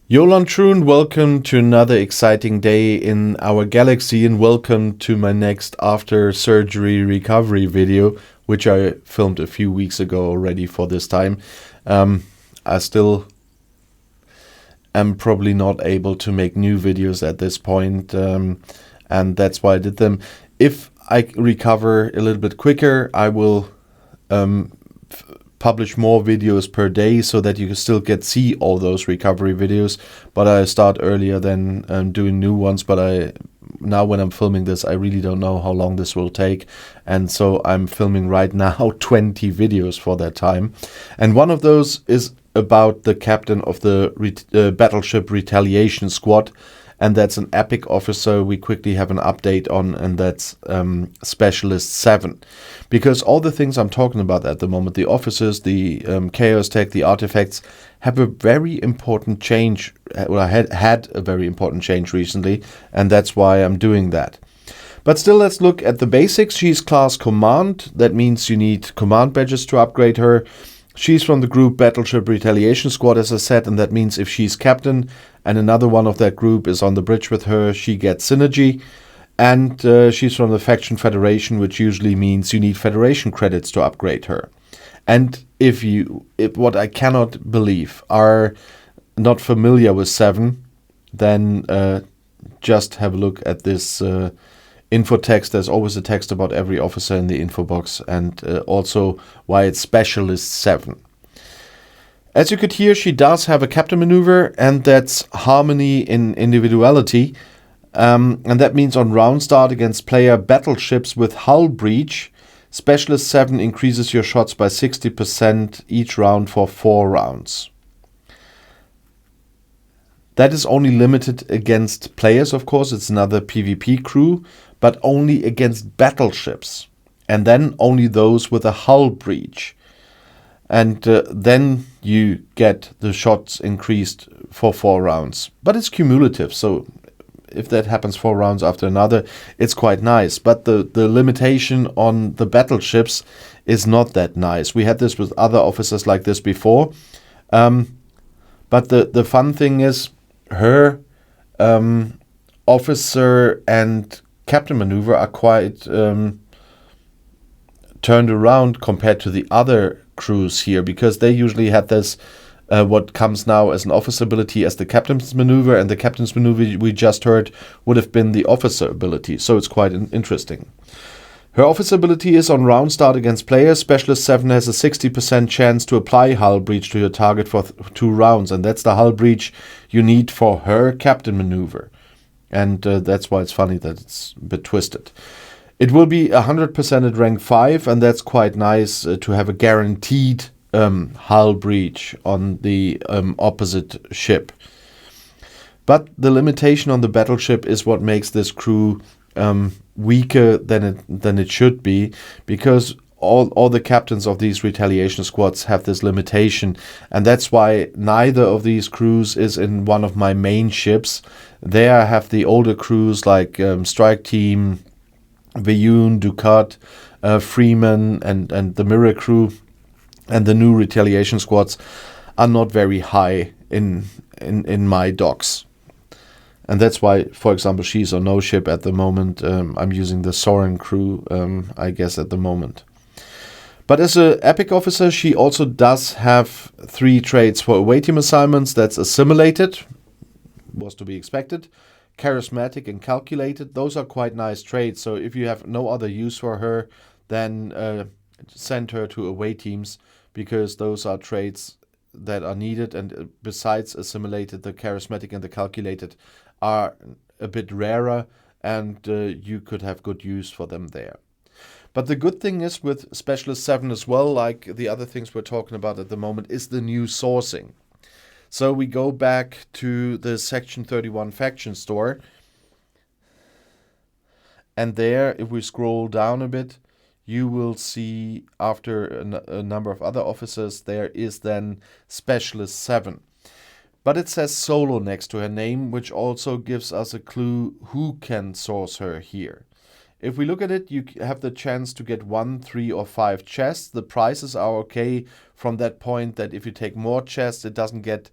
Jolan Trun, welcome to another exciting day in our galaxy, and welcome to my next after surgery recovery video, which I filmed a few weeks ago already for this time. I still am probably not able to make new videos at this point, and that's why I did them. If I recover a little bit quicker, I will publish more videos per day so that you can still see all those recovery videos, but I start earlier than doing new ones. But now when I'm filming this, I really don't know how long this will take, and so I'm filming right now 20 videos for that time, and one of those is about the captain of the battleship retaliation squad, and that's an epic officer we quickly have an update on, and that's SpecialistSeven. Because all the things I'm talking about at the moment, the officers, the chaos tech, the artifacts, have a very important change, or had a very important change recently, and that's why I'm doing that. But still, let's look at the basics. She's class command. That means you need command badges to upgrade her. She's from the group Battleship Retaliation Squad, as I said, and that means if she's captain and another one of that group is on the bridge with her, she gets synergy. And she's from the Faction Federation, which usually means you need Federation credits to upgrade her. And if what I cannot believe are not familiar with Seven, then just have a look at this info text. There's always a text about every officer in the info box, and also why it's SpecialistSeven. As you could hear, she does have a captain maneuver, and that's harmony in individuality. And that means on round start against player battleships with hull breach, SpecialistSeven increases your shots by 60% each round for 4 rounds. That is only limited against players, of course. It's another PvP crew, but only against battleships. And then only those with a hull breach. And then you get the shots increased for 4 rounds. But it's cumulative, so if that happens 4 rounds after another, it's quite nice. But the limitation on the battleships is not that nice. We had this with other officers like this before. But the fun thing is, her officer and captain maneuver are quite turned around compared to the other crews here, because they usually had this what comes now as an officer ability as the captain's maneuver, and the captain's maneuver we just heard would have been the officer ability, so it's quite interesting. Her officer ability is on round start against players. SpecialistSeven has a 60% chance to apply hull breach to your target for 2 rounds, and that's the hull breach you need for her captain maneuver. And that's why it's funny that it's a bit twisted. It will be 100% at rank 5, and that's quite nice to have a guaranteed hull breach on the opposite ship. But the limitation on the battleship is what makes this crew weaker than it should be, because all the captains of these retaliation squads have this limitation, and that's why neither of these crews is in one of my main ships. There I have the older crews like Strike Team, Veyun, Ducat, Freeman, and the Mirror crew, and the new retaliation squads are not very high in my docks. And that's why, for example, she's on no ship at the moment. I'm using the Soren crew, I guess, at the moment. But as an epic officer, she also does have 3 traits for away team assignments. That's assimilated, was to be expected, charismatic, and calculated. Those are quite nice traits. So if you have no other use for her, then send her to away teams, because those are traits that are needed. And besides assimilated, the charismatic and the calculated are a bit rarer, and you could have good use for them there. But the good thing is with SpecialistSeven as well, like the other things we're talking about at the moment, is the new sourcing. So we go back to the Section 31 faction store, and there, if we scroll down a bit, you will see after a number of other officers, there is then SpecialistSeven. But it says solo next to her name, which also gives us a clue who can source her here. If we look at it, you have the chance to get 1, 3, or 5 chests. The prices are okay from that point that if you take more chests, it doesn't get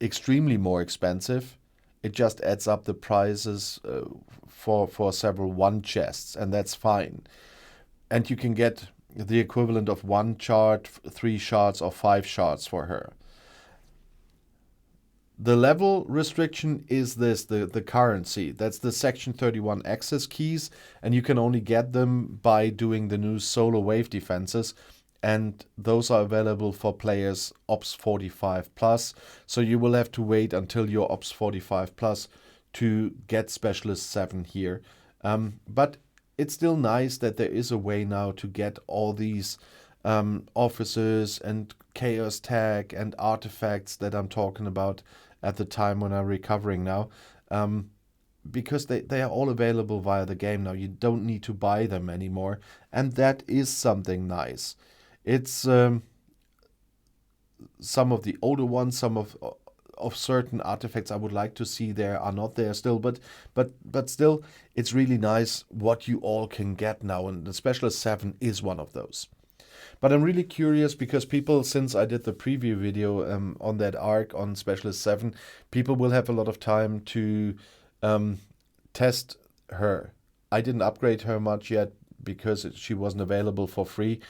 extremely more expensive. It just adds up the prices for several one chests, and that's fine. And you can get the equivalent of 1 shard, 3 shards, or 5 shards for her. The level restriction is this, the currency. That's the Section 31 access keys, and you can only get them by doing the new solo wave defenses, and those are available for players Ops 45 plus. So you will have to wait until you're Ops 45 plus to get SpecialistSeven here. But it's still nice that there is a way now to get all these officers and chaos tag and artifacts that I'm talking about at the time when I'm recovering now, because they are all available via the game now. You don't need to buy them anymore, and that is something nice. It's some of the older ones, some of certain artifacts I would like to see there are not there still, but still, it's really nice what you all can get now, and the SpecialistSeven is one of those. But I'm really curious because people, since I did the preview video on that arc on SpecialistSeven, people will have a lot of time to test her. I didn't upgrade her much yet because she wasn't available for free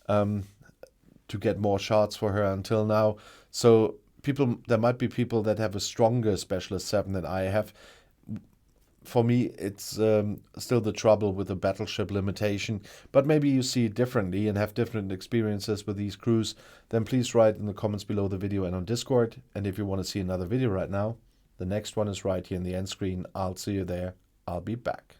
to get more shards for her until now. So there might be people that have a stronger SpecialistSeven than I have. For me, it's still the trouble with the battleship limitation, but maybe you see it differently and have different experiences with these crews. Then please write in the comments below the video and on Discord. And if you want to see another video right now, the next one is right here in the end screen. I'll see you there. I'll be back.